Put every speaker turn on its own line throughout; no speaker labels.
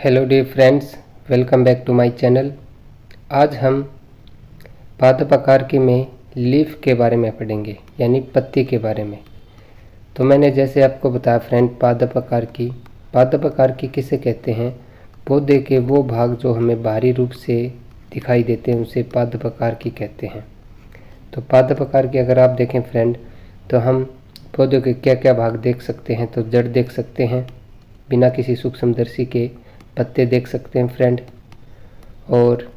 Hello dear friends, welcome back to my channel. आज हम पादपाकार में लीफ के बारे में पढ़ेंगे, यानी पत्ती के बारे में। तो मैंने जैसे आपको बताया फ्रेंड, पादपाकार की किसे कहते हैं? पौधे के वो भाग जो हमें बाहरी रूप से दिखाई देते हैं उसे पादपाकार की कहते हैं। तो पादपाकार की अगर आप देखें फ्रेंड, तो हम पौधों के क्या क्या भाग देख सकते हैं। तो जड़ देख सकते हैं बिना किसी सूक्ष्मदर्शी के, पत्ते देख सकते हैं फ्रेंड, और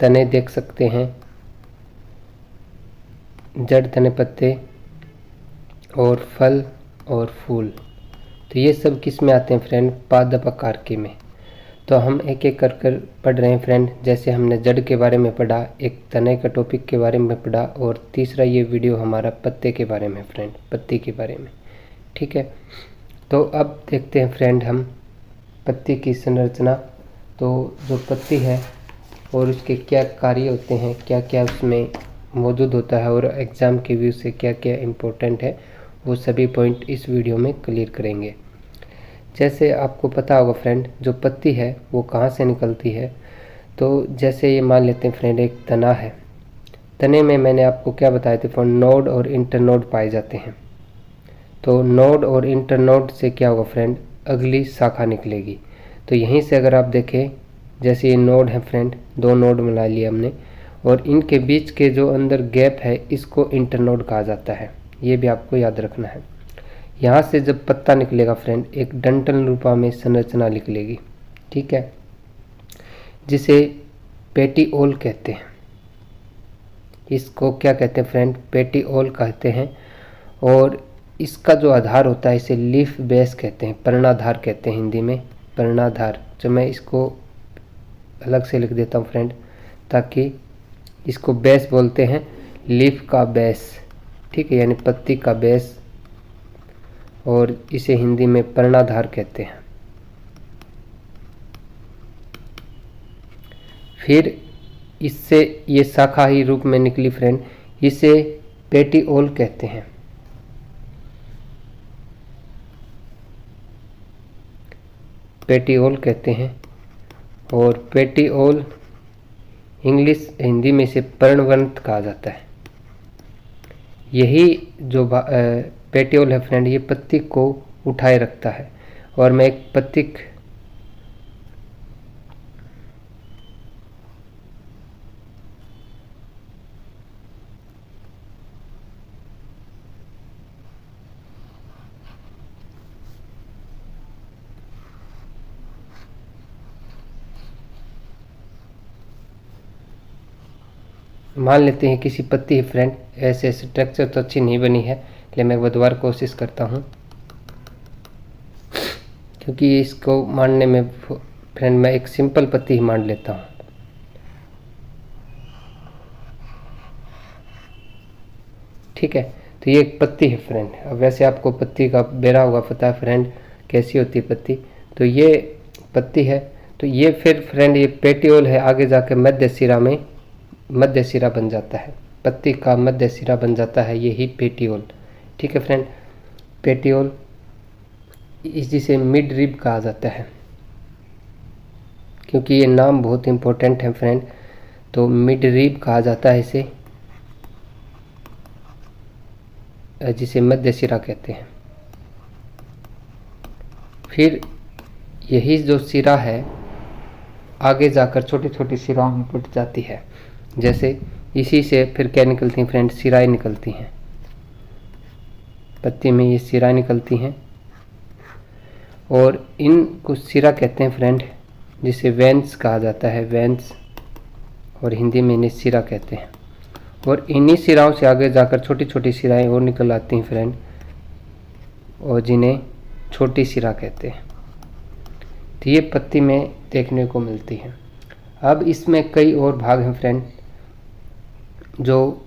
तने देख सकते हैं, जड़, तने, पत्ते और फल और फूल। तो ये सब किस में आते हैं फ्रेंड? पादपाकार के में। तो हम एक एक कर पढ़ रहे हैं फ्रेंड। जैसे हमने जड़ के बारे में पढ़ा, एक तने का टॉपिक के बारे में पढ़ा, और तीसरा ये वीडियो हमारा पत्ते के बारे में फ्रेंड, पत्ती के बारे में। ठीक है, तो अब देखते हैं फ्रेंड हम पत्ती की संरचना। तो जो पत्ती है और उसके क्या कार्य होते हैं, क्या क्या उसमें मौजूद होता है, और एग्ज़ाम के व्यू से क्या क्या इम्पोर्टेंट है, वो सभी पॉइंट इस वीडियो में क्लियर करेंगे। जैसे आपको पता होगा फ्रेंड, जो पत्ती है वो कहाँ से निकलती है। तो जैसे ये मान लेते हैं फ्रेंड, एक तना है। तने में मैंने आपको क्या बताया था फ्रेंड? नोड और इंटरनोड पाए जाते हैं। तो नोड और इंटरनोड से क्या होगा फ्रेंड? अगली शाखा निकलेगी। तो यहीं से अगर आप देखें, जैसे ये नोड है फ्रेंड, दो नोड मिला लिए हमने, और इनके बीच के जो अंदर गैप है इसको इंटरनोड कहा जाता है। ये भी आपको याद रखना है। यहाँ से जब पत्ता निकलेगा फ्रेंड, एक डंठल रूपा में संरचना निकलेगी। ठीक है, जिसे पेटिओल कहते हैं। इसको क्या कहते हैं फ्रेंड? पेटिओल कहते हैं। और इसका जो आधार होता है इसे लीफ बेस कहते हैं, पर्णाधार कहते हैं हिंदी में, पर्णाधार। जो मैं इसको अलग से लिख देता हूँ फ्रेंड, ताकि इसको बेस बोलते हैं, लीफ का बेस। ठीक है, यानी पत्ती का बेस, और इसे हिंदी में पर्णाधार कहते हैं। फिर इससे ये शाखा ही रूप में निकली फ्रेंड, इसे पेटिओल कहते हैं। पेटिओल कहते हैं। और पेटिओल इंग्लिश, हिंदी में इसे पर्णवंत कहा जाता है। यही जो पेटिओल है फ्रेंड, ये पत्ती को उठाए रखता है। और मैं एक पत्तिक मान लेते हैं किसी पत्ती है फ्रेंड, ऐसे स्ट्रक्चर तो अच्छी नहीं बनी है, इसलिए मैं वो दोबारा कोशिश करता हूँ, क्योंकि इसको मानने में फ्रेंड मैं एक सिंपल पत्ती ही मान लेता हूँ। ठीक है, तो ये एक पत्ती है फ्रेंड। अब वैसे आपको पत्ती का बेरा होगा, पता है फ्रेंड कैसी होती है पत्ती। तो ये पत्ती है। तो ये फिर फ्रेंड ये पेटिओल है, आगे जाके मध्य सिरा में मध्य सिरा बन जाता है, पत्ती का मध्य सिरा बन जाता है, यही पेटिओल। ठीक है फ्रेंड, पेटिओल जिसे मिड रिब कहा जाता है, क्योंकि ये नाम बहुत इम्पोर्टेंट है फ्रेंड। तो मिड रिब कहा जाता है इसे, जिसे मध्य सिरा कहते हैं। फिर यही जो सिरा है आगे जाकर छोटी छोटी सिराओं में बट जाती है। जैसे इसी से फिर क्या निकलती हैं फ्रेंड? सिराएं निकलती हैं। पत्ती में ये सिराएं निकलती हैं, और इनको सिरा कहते हैं फ्रेंड, जिसे वेंस कहा जाता है, वेंस, और हिंदी में इन्हें सिरा कहते हैं। और इन्हीं सिराओं से आगे जाकर छोटी छोटी सिराएं और निकल आती हैं फ्रेंड, और जिन्हें छोटी सिरा कहते हैं। तो ये पत्ती में देखने को मिलती है। अब इसमें कई और भाग हैं फ्रेंड जो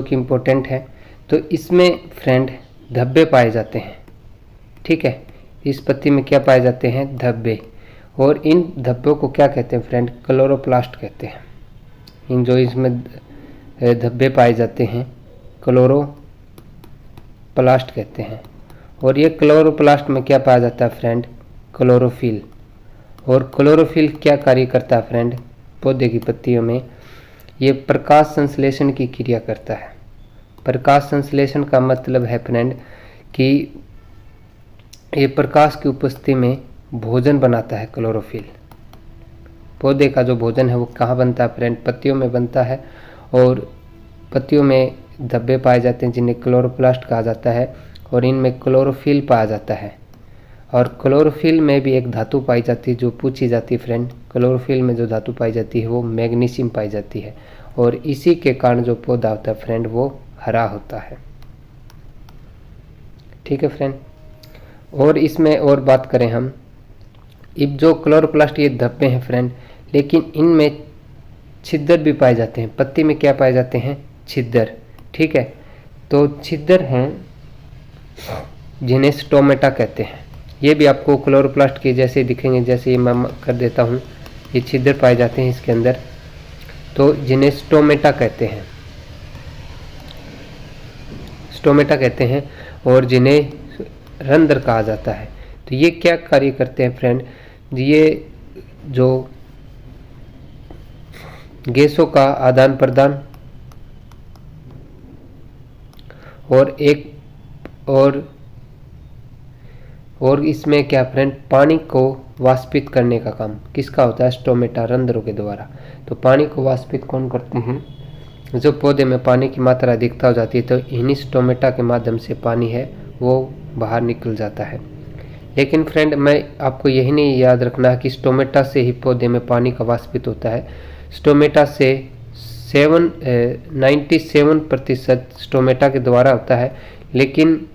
कि इम्पोर्टेंट है। तो इसमें फ्रेंड धब्बे पाए जाते हैं। ठीक है, इस पत्ती में क्या पाए जाते हैं? धब्बे। और इन धब्बों को क्या कहते हैं फ्रेंड? क्लोरोप्लास्ट कहते हैं। इन जो इसमें धब्बे पाए जाते हैं क्लोरोप्लास्ट कहते हैं। और ये क्लोरोप्लास्ट में क्या पाया जाता है फ्रेंड, क्लोरोफिल। और क्लोरोफिल क्या कार्य करता है फ्रेंड, पौधे की पत्तियों में ये प्रकाश संश्लेषण की क्रिया करता है। प्रकाश संश्लेषण का मतलब है फ्रेंड कि ये प्रकाश की उपस्थिति में भोजन बनाता है। क्लोरोफिल पौधे का जो भोजन है वो कहाँ बनता है फ्रेंड, पत्तियों में बनता है। और पत्तियों में धब्बे पाए जाते हैं जिन्हें क्लोरोप्लास्ट कहा जाता है, और इनमें क्लोरोफिल पाया जाता है। और क्लोरोफिल में भी एक धातु पाई जाती है जो पूछी जाती है फ्रेंड। क्लोरोफिल में जो धातु पाई जाती है वो मैग्नीशियम पाई जाती है, और इसी के कारण जो पौधा होता है फ्रेंड वो हरा होता है। ठीक है फ्रेंड। और इसमें और बात करें हम, अब जो क्लोरोप्लास्ट ये धब्बे हैं फ्रेंड, लेकिन इनमें छिद्र भी पाए जाते हैं। पत्ती में क्या पाए जाते हैं, छिद्र। ठीक है, तो छिद्र हैं जिन्हें स्टोमेटा कहते हैं। ये भी आपको क्लोरोप्लास्ट के जैसे दिखेंगे, जैसे ये मैं कर देता हूँ, ये छिद्र पाए जाते हैं इसके अंदर, तो जिन्हें स्टोमेटा कहते हैं, स्टोमेटा कहते हैं, और जिन्हें रंध्र कहा जाता है। तो ये क्या कार्य करते हैं फ्रेंड, ये जो गैसों का आदान प्रदान और इसमें क्या फ्रेंड, पानी को वाष्पित करने का काम किसका होता है, स्टोमेटा, रंध्रों के द्वारा। तो पानी को वाष्पित कौन करते हैं, जो पौधे में पानी की मात्रा अधिकता हो जाती है तो इन्हीं स्टोमेटा के माध्यम से पानी है वो बाहर निकल जाता है। लेकिन फ्रेंड मैं आपको यही नहीं याद रखना कि स्टोमेटा से ही पौधे में पानी का वाष्पित होता है। स्टोमेटा से 97% स्टोमेटा के द्वारा होता है, लेकिन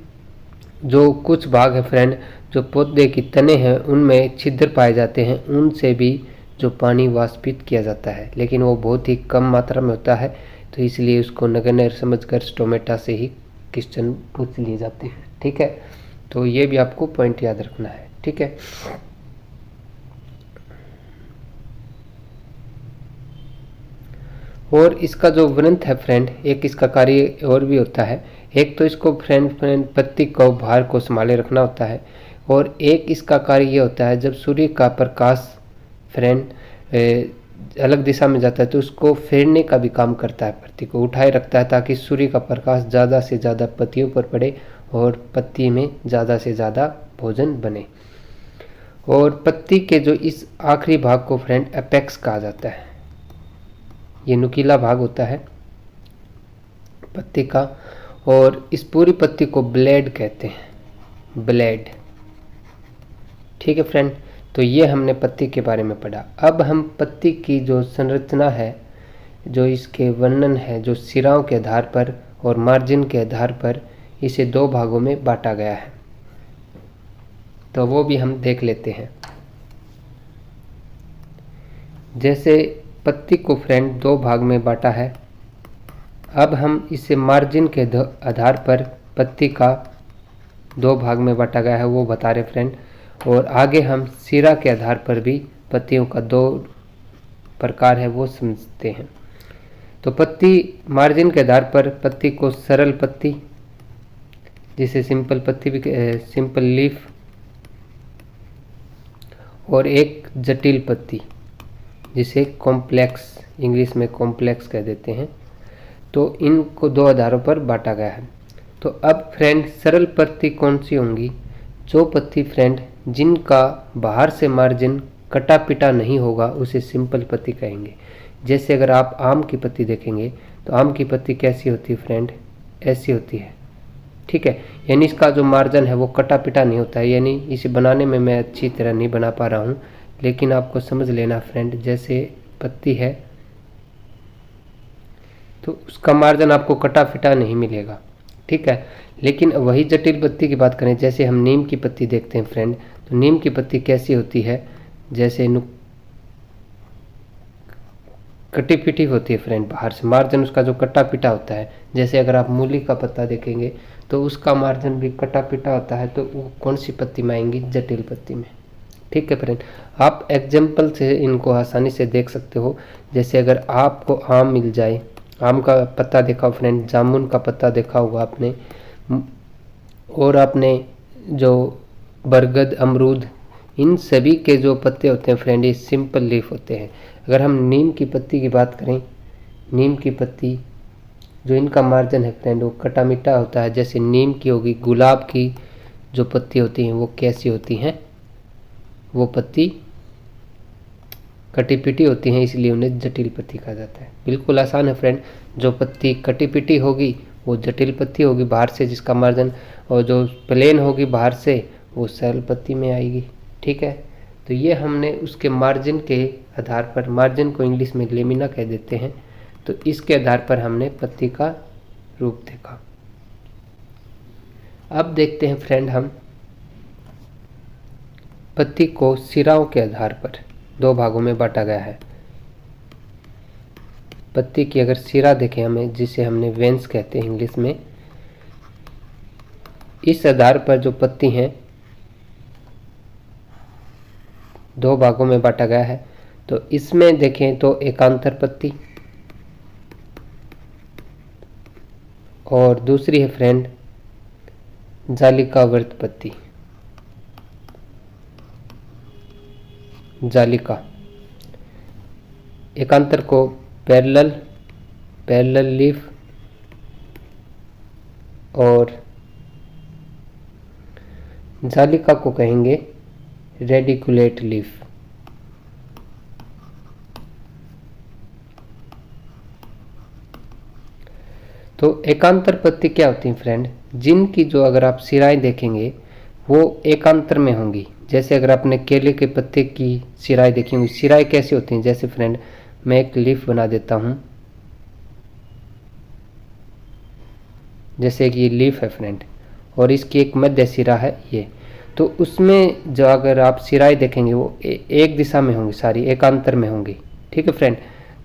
जो कुछ भाग है फ्रेंड, जो पौधे की तने हैं उनमें छिद्र पाए जाते हैं, उनसे भी जो पानी वाष्पित किया जाता है, लेकिन वो बहुत ही कम मात्रा में होता है। तो इसलिए उसको नगण्य समझकर स्टोमेटा से ही क्वेश्चन पूछ लिए जाते हैं। ठीक है, तो ये भी आपको पॉइंट याद रखना है। ठीक है, और इसका जो वृंत है फ्रेंड, एक इसका कार्य और भी होता है। एक तो इसको फ्रेंड पत्ती को भार को संभाले रखना होता है, और एक इसका कार्य ये होता है जब सूर्य का प्रकाश फ्रेंड अलग दिशा में जाता है तो उसको फेरने का भी काम करता है, पत्ती को उठाए रखता है ताकि सूर्य का प्रकाश ज़्यादा से ज़्यादा पत्तियों पर पड़े और पत्ती में ज़्यादा से ज़्यादा भोजन बने। और पत्ती के जो इस आखिरी भाग को फ्रेंड एपेक्स कहा जाता है। ये नुकीला भाग होता है पत्ती का, और इस पूरी पत्ती को ब्लेड कहते हैं, ब्लेड। ठीक है फ्रेंड, तो ये हमने पत्ती के बारे में पढ़ा। अब हम पत्ती की जो संरचना है, जो इसके वर्णन है, जो सिराओं के आधार पर और मार्जिन के आधार पर इसे दो भागों में बांटा गया है, तो वो भी हम देख लेते हैं। जैसे पत्ती को फ्रेंड दो भाग में बांटा है, अब हम इसे मार्जिन के आधार पर पत्ती का दो भाग में बांटा गया है वो बता रहे फ्रेंड, और आगे हम सिरा के आधार पर भी पत्तियों का दो प्रकार है वो समझते हैं। तो पत्ती मार्जिन के आधार पर पत्ती को सरल पत्ती, जिसे सिंपल पत्ती भी सिंपल लीफ, और एक जटिल पत्ती जिसे कॉम्प्लेक्स, इंग्लिश में कॉम्प्लेक्स कह देते हैं। तो इनको दो आधारों पर बांटा गया है। तो अब फ्रेंड सरल पत्ती कौन सी होंगी, जो पत्ती फ्रेंड जिनका बाहर से मार्जिन कटा पिटा नहीं होगा उसे सिंपल पत्ती कहेंगे। जैसे अगर आप आम की पत्ती देखेंगे तो आम की पत्ती कैसी होती है फ्रेंड, ऐसी होती है। ठीक है, यानी इसका जो मार्जिन है वो कटा पिटा नहीं होता है, यानी इसे बनाने में मैं अच्छी तरह नहीं बना पा रहा हूँ, लेकिन आपको समझ लेना फ्रेंड, जैसे पत्ती है तो उसका मार्जिन आपको कटा पिटा नहीं मिलेगा। ठीक है, लेकिन वही जटिल पत्ती की बात करें, जैसे हम नीम की पत्ती देखते हैं फ्रेंड, तो नीम की पत्ती कैसी होती है, जैसे कटी पिटी होती है फ्रेंड, बाहर से मार्जिन उसका जो कटा पिटा होता है। जैसे अगर आप मूली का पत्ता देखेंगे तो उसका मार्जिन भी कटा पिटा होता है, तो वो कौन सी पत्ती में आएंगी, जटिल पत्ती में। ठीक है फ्रेंड, आप एग्जाम्पल से इनको आसानी से देख सकते हो। जैसे अगर आपको आम मिल जाए, आम का पत्ता देखा हो फ्रेंड, जामुन का पत्ता देखा होगा आपने, और आपने जो बरगद, अमरूद, इन सभी के जो पत्ते होते हैं फ्रेंड ये सिंपल लीफ होते हैं। अगर हम नीम की पत्ती की बात करें, नीम की पत्ती जो इनका मार्जन है फ्रेंड वो खट्टा मीठा होता है। जैसे नीम की होगी, गुलाब की जो पत्ती होती हैं वो कैसी होती हैं, वो पत्ती कटी पिटी होती हैं, इसलिए उन्हें जटिल पत्ती कहा जाता है। बिल्कुल आसान है फ्रेंड, जो पत्ती कटी पिटी होगी वो जटिल पत्ती होगी बाहर से जिसका मार्जन, और जो प्लेन होगी बाहर से वो सरल पत्ती में आएगी। ठीक है, तो ये हमने उसके मार्जिन के आधार पर, मार्जिन को इंग्लिश में लेमिना कह देते हैं, तो इसके आधार पर हमने पत्ती का रूप देखा। अब देखते हैं फ्रेंड हम पत्ती को सिराओं के आधार पर दो भागों में बांटा गया है। पत्ती की अगर सिरा देखें हमें, जिसे हमने वेन्स कहते हैं इंग्लिश में, इस आधार पर जो पत्ती हैं दो भागों में बांटा गया है। तो इसमें देखें तो एकांतर पत्ती और दूसरी है फ्रेंड जालिकावर्त पत्ती। जालिका, एकांतर को पैरेलल लीफ और जालिका को कहेंगे रेडिकुलेट लीफ। तो एकांतर पत्ती क्या होती है फ्रेंड, जिनकी जो अगर आप सिराएं देखेंगे वो एकांतर में होंगी। जैसे अगर आपने केले के पत्ते की सिराएं देखी होंगी, सिराएं कैसी होती हैं, जैसे फ्रेंड मैं एक लीफ बना देता हूं, जैसे कि ये लीफ है फ्रेंड और इसकी एक मध्य सिरा है ये, तो उसमें जो अगर आप सिराएं देखेंगे वो एक दिशा में होंगी, सारी एकांतर में होंगी। ठीक है फ्रेंड,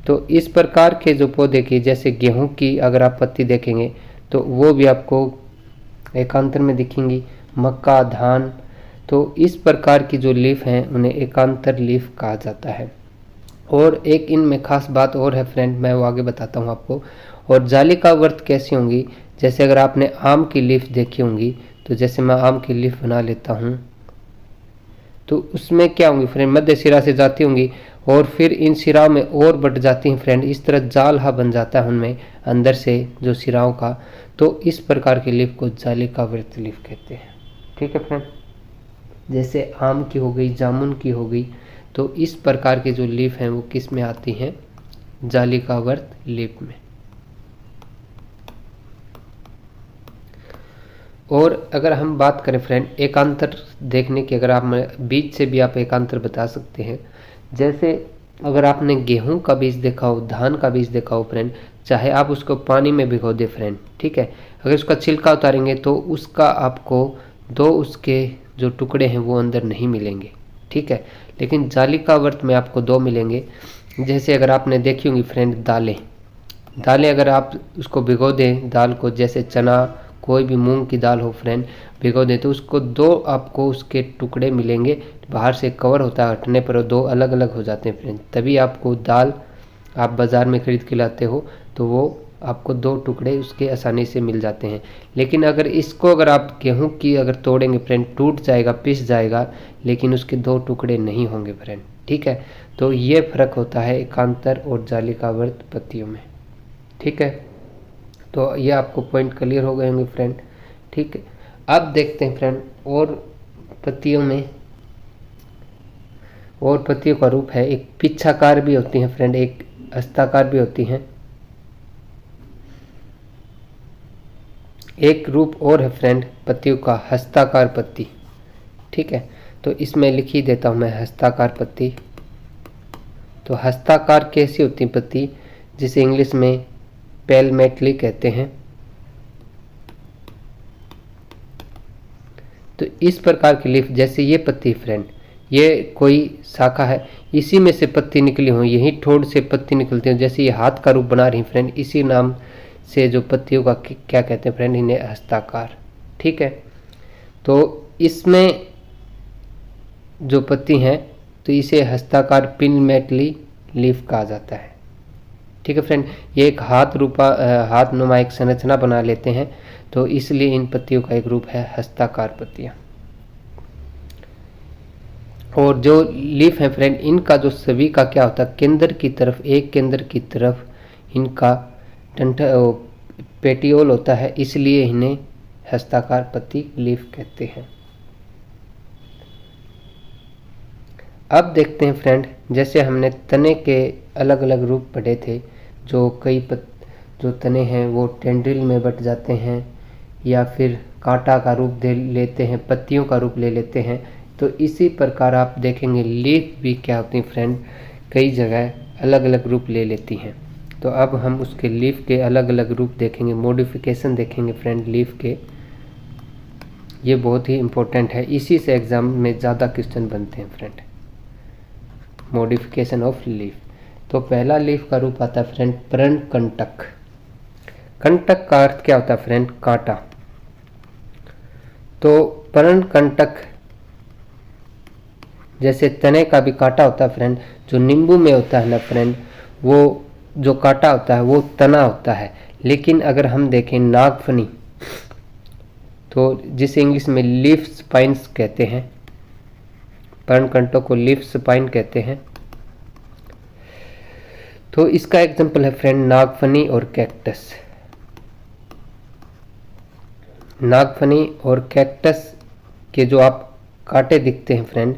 तो इस प्रकार के जो पौधे की, जैसे गेहूं की अगर आप पत्ती देखेंगे तो वो भी आपको एकांतर में दिखेंगी, मक्का, धान, तो इस प्रकार की जो लीफ हैं उन्हें एकांतर लीफ कहा जाता है। और एक इनमें खास बात और है फ्रेंड, मैं वो आगे बताता हूँ आपको। और जालिकावर्त कैसी होंगी, जैसे अगर आपने आम की लीफ देखी होंगी, तो जैसे मैं आम की लीफ बना लेता हूँ, तो उसमें क्या होंगी फ्रेंड, मध्य सिरा से जाती होंगी और फिर इन सिराओं में और बढ़ जाती हैं फ्रेंड, इस तरह जाल हा बन जाता है उनमें अंदर से जो सिराओं का, तो इस प्रकार की लीफ को जालिकावर्त लीफ कहते हैं। ठीक है फ्रेंड, जैसे आम की हो गई, जामुन की हो गई, तो इस प्रकार की जो लीफ हैं वो किस में आती हैं, जालिकावर्त लीफ में। और अगर हम बात करें फ्रेंड एकांतर देखने की, अगर आप बीज से भी आप एकांतर बता सकते हैं। जैसे अगर आपने गेहूं का बीज देखा हो, धान का बीज देखा हो फ्रेंड, चाहे आप उसको पानी में भिगो दे फ्रेंड, ठीक है, अगर उसका छिलका उतारेंगे तो उसका आपको दो उसके जो टुकड़े हैं वो अंदर नहीं मिलेंगे। ठीक है, लेकिन जालिकावर्त में आपको दो मिलेंगे। जैसे अगर आपने देखी होंगी फ्रेंड दालें अगर आप उसको भिगो दें, दाल को, जैसे चना, कोई भी मूंग की दाल हो फ्रेंड, भिगो दें तो उसको दो आपको उसके टुकड़े मिलेंगे, बाहर से कवर होता है, हटने पर दो अलग अलग हो जाते हैं फ्रेंड। तभी आपको दाल आप बाज़ार में खरीद के लाते हो तो वो आपको दो टुकड़े उसके आसानी से मिल जाते हैं। लेकिन अगर इसको अगर आप गेहूं की अगर तोड़ेंगे फ्रेंड, टूट जाएगा, पिस जाएगा, लेकिन उसके दो टुकड़े नहीं होंगे फ्रेंड। ठीक है, तो ये फर्क होता है एकांतर और जालिकावर्त पत्तियों में। ठीक है, तो ये आपको पॉइंट क्लियर हो गए होंगे फ्रेंड। ठीक है, अब देखते हैं फ्रेंड और पत्तियों में, और पत्तियों का रूप है, एक पिच्छाकार भी होती हैं फ्रेंड, एक हस्ताकार भी होती हैं। एक रूप और है फ्रेंड पत्तियों का, हस्ताकार पत्ती। ठीक है, तो इसमें लिख ही देता हूं मैं हस्ताकार पत्ती। तो हस्ताकार कैसी होती है पत्ती, जिसे इंग्लिश में पैल्मेटली कहते हैं। तो इस प्रकार की लीफ, जैसे ये पत्ती फ्रेंड, ये कोई शाखा है, इसी में से पत्ती निकली हो, यही ठोड़ से पत्ती निकलती है, जैसे ये हाथ का रूप बना रही फ्रेंड, इसी नाम से जो पत्तियों का क्या कहते हैं फ्रेंड, इन्हें हस्ताकार। ठीक है, तो इसमें जो पत्ती हैं तो इसे हस्ताकार पिलमेटली लीफ कहा जाता है। ठीक है फ्रेंड, ये एक हाथ नुमा एक संरचना बना लेते हैं, तो इसलिए इन पत्तियों का एक रूप है हस्ताकार पत्तियां। और जो लीफ है फ्रेंड, इनका जो सभी का क्या होता है, केंद्र की तरफ, एक केंद्र की तरफ इनका पेटियोल होता है, इसलिए इन्हें हस्ताकार पत्ती लीफ कहते हैं। अब देखते हैं फ्रेंड, जैसे हमने तने के अलग अलग रूप पढ़े थे, जो तने हैं वो टेंड्रिल में बट जाते हैं या फिर कांटा का रूप लेते हैं, पत्तियों का रूप ले लेते हैं। तो इसी प्रकार आप देखेंगे लीफ भी क्या होती है फ्रेंड, कई जगह अलग अलग रूप ले लेती हैं। तो अब हम उसके लीफ के अलग अलग रूप देखेंगे, मॉडिफिकेशन देखेंगे फ्रेंड लीफ के। ये बहुत ही इम्पोर्टेंट है, इसी से एग्जाम में ज़्यादा क्वेश्चन बनते हैं फ्रेंड, मॉडिफिकेशन ऑफ लीफ। तो पहला लीफ का रूप आता है फ्रेंड पर्णकंटक। कंटक का अर्थ क्या होता है फ्रेंड, कांटा। तो पर्णकंटक जैसे तने का भी कांटा होता है फ्रेंड, जो नींबू में होता है ना फ्रेंड, वो जो कांटा होता है वो तना होता है। लेकिन अगर हम देखें नागफनी, तो जिसे इंग्लिश में लीफ स्पाइन्स कहते हैं, पर्णकंटों को लीफ स्पाइन कहते हैं। तो इसका एग्जांपल है फ्रेंड नागफनी और कैक्टस। नागफनी और कैक्टस के जो आप कांटे दिखते हैं फ्रेंड,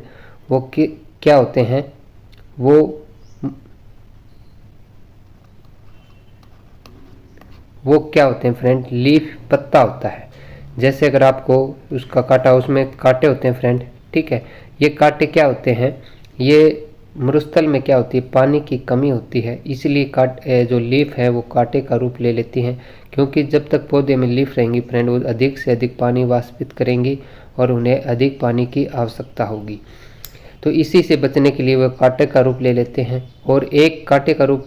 वो क्या होते हैं, वो क्या होते हैं फ्रेंड, लीफ पत्ता होता है। जैसे अगर आपको उसका कांटा, उसमें कांटे होते हैं फ्रेंड, ठीक है। ये कांटे क्या होते हैं, ये मरुस्थल में क्या होती है, पानी की कमी होती है, इसलिए जो लीफ है वो कांटे का रूप ले लेती हैं। क्योंकि जब तक पौधे में लीफ रहेंगी फ्रेंड, वो अधिक से अधिक पानी वाष्पित करेंगी और उन्हें अधिक पानी की आवश्यकता होगी। तो इसी से बचने के लिए वो कांटे का रूप ले लेते हैं। और एक कांटे का रूप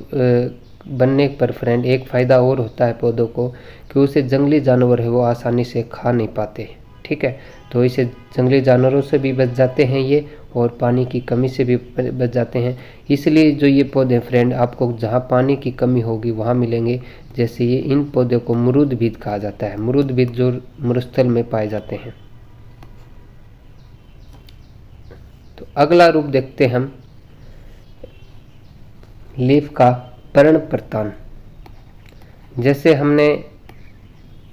बनने पर फ्रेंड एक फ़ायदा और होता है पौधों को, कि उसे जंगली जानवर है वो आसानी से खा नहीं पाते, ठीक है। तो इसे जंगली जानवरों से भी बच जाते हैं ये, और पानी की कमी से भी बच जाते हैं। इसलिए जो ये पौधे फ्रेंड आपको जहाँ पानी की कमी होगी वहाँ मिलेंगे। जैसे ये इन पौधों को मरूदभिद कहा जाता है, मरूदभिद जो मरुस्थल में पाए जाते हैं। तो अगला रूप देखते हैं हम लीफ का पर्णप्रतान। जैसे हमने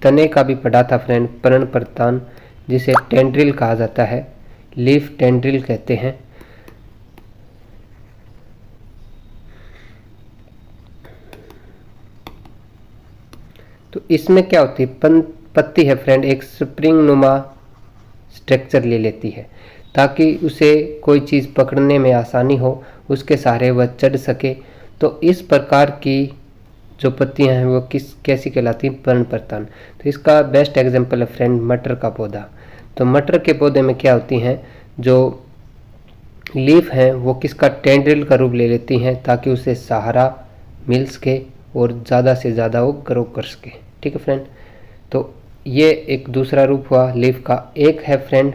तने का भी पढ़ा था फ्रेंड पर्णप्रतान, जिसे टेंड्रिल कहा जाता है, लीफ टेंड्रिल कहते हैं। तो इसमें क्या होती है, पत्ती है फ्रेंड एक स्प्रिंग नुमा स्ट्रक्चर ले लेती है, ताकि उसे कोई चीज़ पकड़ने में आसानी हो, उसके सहारे वह चढ़ सके। तो इस प्रकार की जो पत्तियां हैं वो कैसी कहलाती हैं, पर्णप्रतान। तो इसका बेस्ट एग्जांपल है फ्रेंड मटर का पौधा। तो मटर के पौधे में क्या होती हैं, जो लीफ हैं वो किसका, टेंड्रिल का रूप ले लेती हैं, ताकि उसे सहारा मिल सके और ज़्यादा से ज़्यादा वो ग्रो कर सके, ठीक है फ्रेंड। तो ये एक दूसरा रूप हुआ लीफ का। एक है फ्रेंड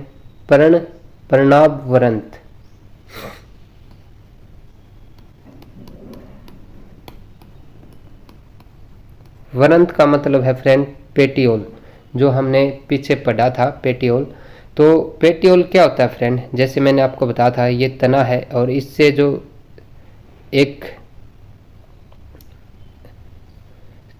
पर्णाभवरंत। वरंत का मतलब है फ्रेंड पेटियोल, जो हमने पीछे पढ़ा था पेटियोल। तो पेटियोल क्या होता है फ्रेंड, जैसे मैंने आपको बताया था ये तना है, और इससे जो एक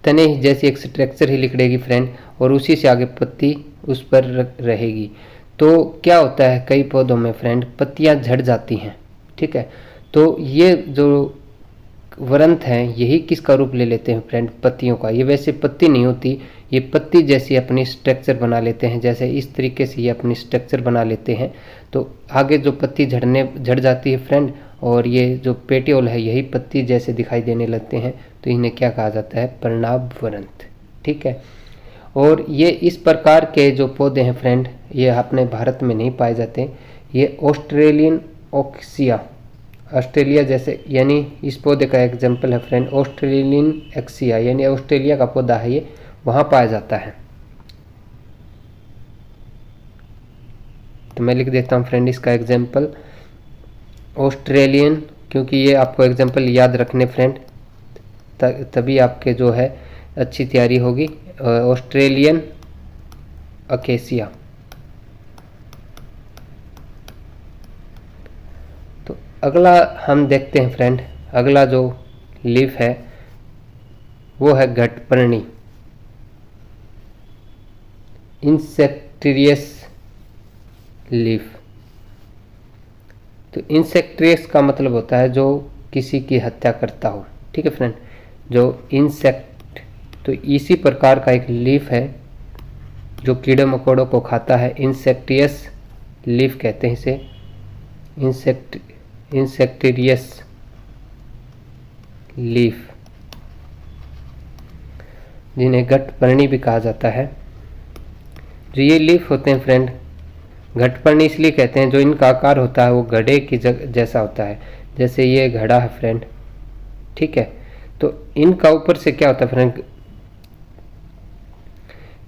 तने जैसी एक स्ट्रक्चर ही निकलेगी फ्रेंड, और उसी से आगे पत्ती उस पर रहेगी। तो क्या होता है कई पौधों में फ्रेंड पत्तियां झड़ जाती हैं, ठीक है। तो ये जो वरंत हैं यही किसका रूप ले लेते हैं फ्रेंड, पत्तियों का। ये वैसे पत्ती नहीं होती, ये पत्ती जैसी अपनी स्ट्रक्चर बना लेते हैं, जैसे इस तरीके से ये अपनी स्ट्रक्चर बना लेते हैं। तो आगे जो पत्ती झड़ जाती है फ्रेंड, और ये जो पेटियोल है यही पत्ती जैसे दिखाई देने लगते हैं, तो इन्हें क्या कहा जाता है, पर्णाभवरंत, ठीक है। और ये इस प्रकार के जो पौधे हैं फ्रेंड, ये अपने भारत में नहीं पाए जाते। ये ऑस्ट्रेलियन ओक्सिया, ऑस्ट्रेलिया जैसे, यानी इस पौधे का एग्जाम्पल है फ्रेंड ऑस्ट्रेलियन एक्सिया, यानी ऑस्ट्रेलिया का पौधा है ये, वहाँ पाया जाता है। तो मैं लिख देता हूँ फ्रेंड इसका एग्जाम्पल ऑस्ट्रेलियन, क्योंकि ये आपको एग्जाम्पल याद रखने फ्रेंड, तभी आपके जो है अच्छी तैयारी होगी। Australian acacia. अगला हम देखते हैं फ्रेंड, अगला जो लीफ है वो है घटपर्णी, इंसेक्टिरियस लीफ। तो इंसेक्टिरियस का मतलब होता है जो किसी की हत्या करता हो, ठीक है फ्रेंड, जो इंसेक्ट, तो इसी प्रकार का एक लीफ है जो कीड़े मकोड़ों को खाता है, इंसेक्टियस लीफ कहते हैं इसे, इंसेक्टिरियस लीफ, जिन्हें घटपर्णी भी कहा जाता है। जो ये लीफ होते हैं फ्रेंड, घटपर्णी इसलिए कहते हैं जो इनका आकार होता है वो घड़े की जैसा होता है, जैसे ये घड़ा है फ्रेंड, ठीक है। तो इनका ऊपर से क्या होता है फ्रेंड,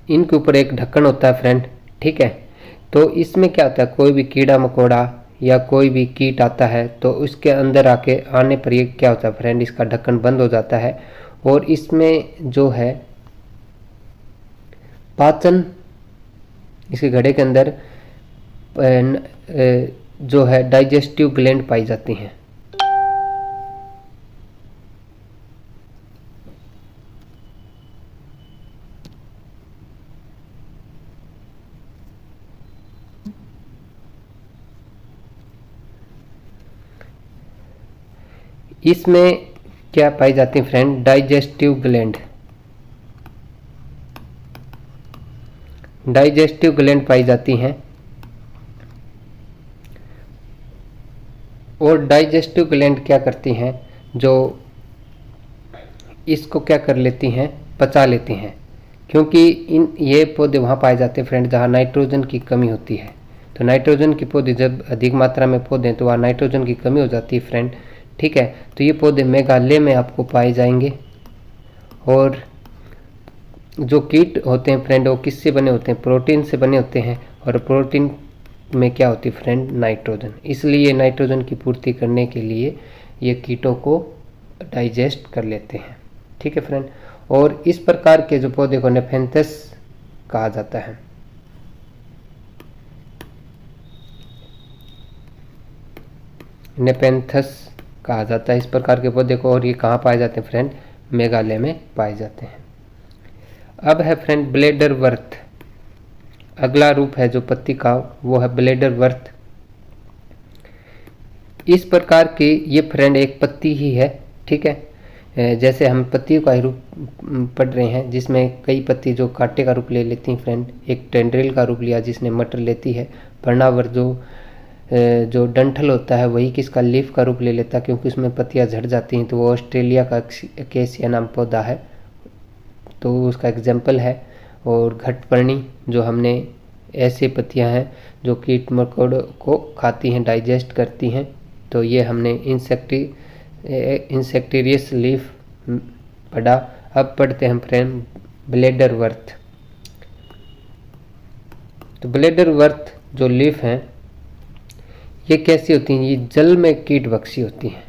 इनके ऊपर एक ढक्कन होता है फ्रेंड, ठीक है। तो इसमें क्या होता है, कोई भी कीड़ा मकोड़ा या कोई भी कीट आता है तो उसके अंदर आने पर ये क्या होता है फ्रेंड, इसका ढक्कन बंद हो जाता है और इसमें जो है पाचन, इसके घड़े के अंदर जो है डाइजेस्टिव ग्लैंड पाई जाती हैं। इसमें क्या पाई जाती है friend, digestive gland, digestive gland पाई जाती हैं। और डाइजेस्टिव ग्लैंड क्या करती हैं, जो इसको क्या कर लेती हैं, पचा लेती हैं, क्योंकि ये पौधे वहाँ पाए जाते हैं फ्रेंड जहाँ नाइट्रोजन की कमी होती है। तो नाइट्रोजन के पौधे जब अधिक मात्रा में पौधे हैं तो वहाँ नाइट्रोजन की कमी हो जाती है फ्रेंड, ठीक है। तो ये पौधे मेघालय में आपको पाए जाएंगे। और जो कीट होते हैं फ्रेंड वो किससे बने होते हैं, प्रोटीन से बने होते हैं, और प्रोटीन में क्या होती है फ्रेंड, नाइट्रोजन, इसलिए नाइट्रोजन की पूर्ति करने के लिए ये कीटों को डाइजेस्ट कर लेते हैं, ठीक है फ्रेंड। और इस प्रकार के जो पौधे को नेफेंथस कहा जाता है। नेपेंथस कहा जाता है इस प्रकार के पौधे को, और ये कहाँ पाए जाते हैं फ्रेंड, मेघालय में पाए जाते हैं। अब है फ्रेंड ब्लेडर वर्थ, अगला रूप है जो पत्ती का वो है ब्लेडर वर्थ। इस प्रकार की ये फ्रेंड एक पत्ती ही है, ठीक है। जैसे हम पत्तियों का रूप पढ़ रहे हैं जिसमें कई पत्ती जो कांटे का रूप ले लेती हैं फ्रेंड, एक टेंड्रिल का रूप लिया जिसने मटर लेती है, पर्णावर जो डंठल होता है वही किसका, लीफ का रूप ले लेता है, क्योंकि उसमें पत्तियां झड़ जाती हैं, तो वो ऑस्ट्रेलिया का अकेसिया नाम पौधा है, तो उसका एग्जाम्पल है। और घटपर्णी जो हमने, ऐसे पत्तियां हैं जो कीट मकोड़ों को खाती हैं, डाइजेस्ट करती हैं, तो ये हमने इंसेक्टिरियस लीफ पढ़ा। अब पढ़ते हैं फ्रेंड ब्लेडर वर्थ। तो ब्लेडर वर्थ जो लीफ हैं ये कैसी होती हैं, ये जल में कीट भक्षी होती हैं।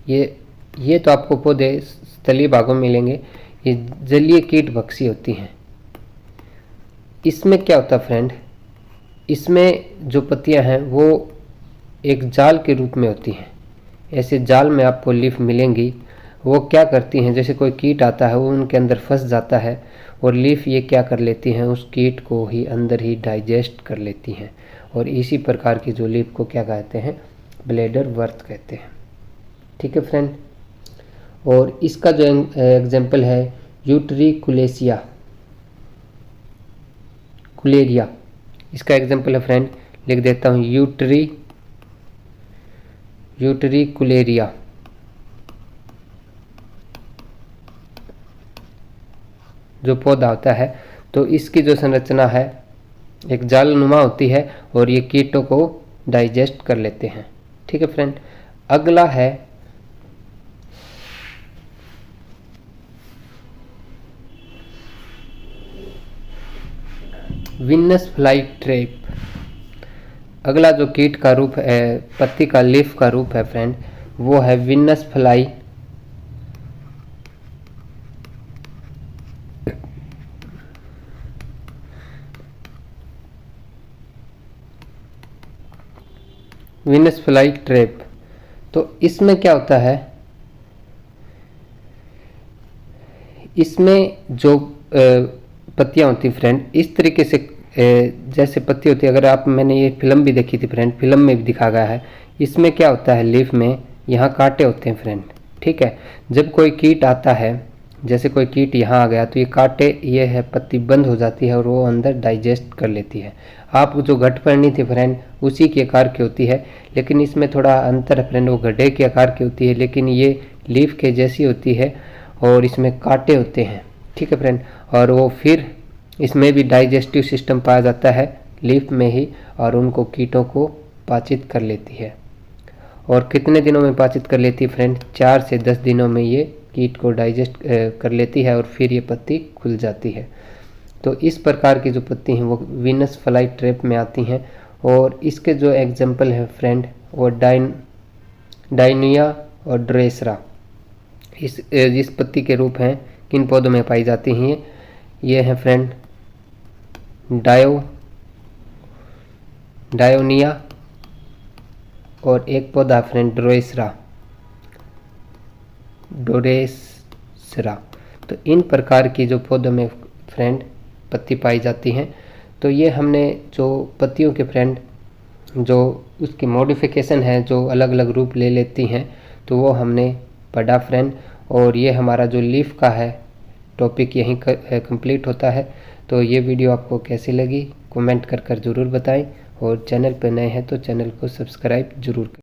ये तो आपको पौधे स्थलीय भागों में मिलेंगे, ये जलीय कीट भक्षी होती हैं। इसमें क्या होता है फ्रेंड, इसमें जो पत्तियां हैं वो एक जाल के रूप में होती हैं, ऐसे जाल में आपको लीफ मिलेंगी। वो क्या करती हैं, जैसे कोई कीट आता है वो उनके अंदर फंस जाता है और लीफ ये क्या कर लेती हैं, उस कीट को ही अंदर ही डाइजेस्ट कर लेती हैं, और इसी प्रकार की जो लीफ को क्या कहते हैं, ब्लेडर वर्थ कहते हैं, ठीक है फ्रेंड। और इसका जो एग्जाम्पल है यूट्रिकुलेरिया, इसका एग्जाम्पल है फ्रेंड, लिख देता हूँ यूट्रिकुलेरिया। जो पौधा होता है तो इसकी जो संरचना है एक जालनुमा होती है और ये कीटों को डाइजेस्ट कर लेते हैं, ठीक है फ्रेंड। अगला है विनस फ्लाई ट्रैप। अगला जो कीट का रूप है, पत्ती का लीफ का रूप है फ्रेंड, वो है विनस फ्लाई ट्रैप। तो इसमें क्या होता है, इसमें जो पत्तियां होती फ्रेंड इस तरीके से जैसे पत्ती होती है, अगर आप, मैंने ये फिल्म भी देखी थी फ्रेंड, फिल्म में भी दिखा गया है। इसमें क्या होता है, लीफ में यहाँ कांटे होते हैं फ्रेंड, ठीक है। जब कोई कीट आता है, जैसे कोई कीट यहाँ आ गया तो ये कांटे, ये है पत्ती बंद हो जाती है और वो अंदर डाइजेस्ट कर लेती है। आप जो घटपर्णी थी फ्रेंड उसी के आकार की होती है, लेकिन इसमें थोड़ा अंतर है फ्रेंड, वो गड्ढे के आकार की होती है, लेकिन ये लीफ के जैसी होती है और इसमें कांटे होते हैं, ठीक है फ्रेंड। और वो फिर इसमें भी डाइजेस्टिव सिस्टम पाया जाता है लीफ में ही, और उनको कीटों को पाचित कर लेती है। और कितने दिनों में पाचित कर लेती है फ्रेंड, 4 से 10 दिनों में ये कीट को डाइजेस्ट कर लेती है और फिर ये पत्ती खुल जाती है। तो इस प्रकार की जो पत्ती हैं वो वीनस फ्लाई ट्रैप में आती हैं। और इसके जो एग्जाम्पल है फ्रेंड वो डायनिया और ड्रेसरा इस पत्ती के रूप हैं, किन पौधों में पाई जाती हैं। ये है फ्रेंड डायोनिया और एक पौधा फ्रेंड डोरेसरा। तो इन प्रकार की जो पौधों में फ्रेंड पत्ती पाई जाती हैं। तो ये हमने जो पत्तियों के फ्रेंड जो उसकी मॉडिफिकेशन है, जो अलग अलग रूप ले लेती हैं, तो वो हमने पढ़ा फ्रेंड। और ये हमारा जो लीफ का है टॉपिक यहीं कंप्लीट होता है। तो ये वीडियो आपको कैसी लगी कमेंट कर ज़रूर बताएं, और चैनल पर नए हैं तो चैनल को सब्सक्राइब जरूर करें।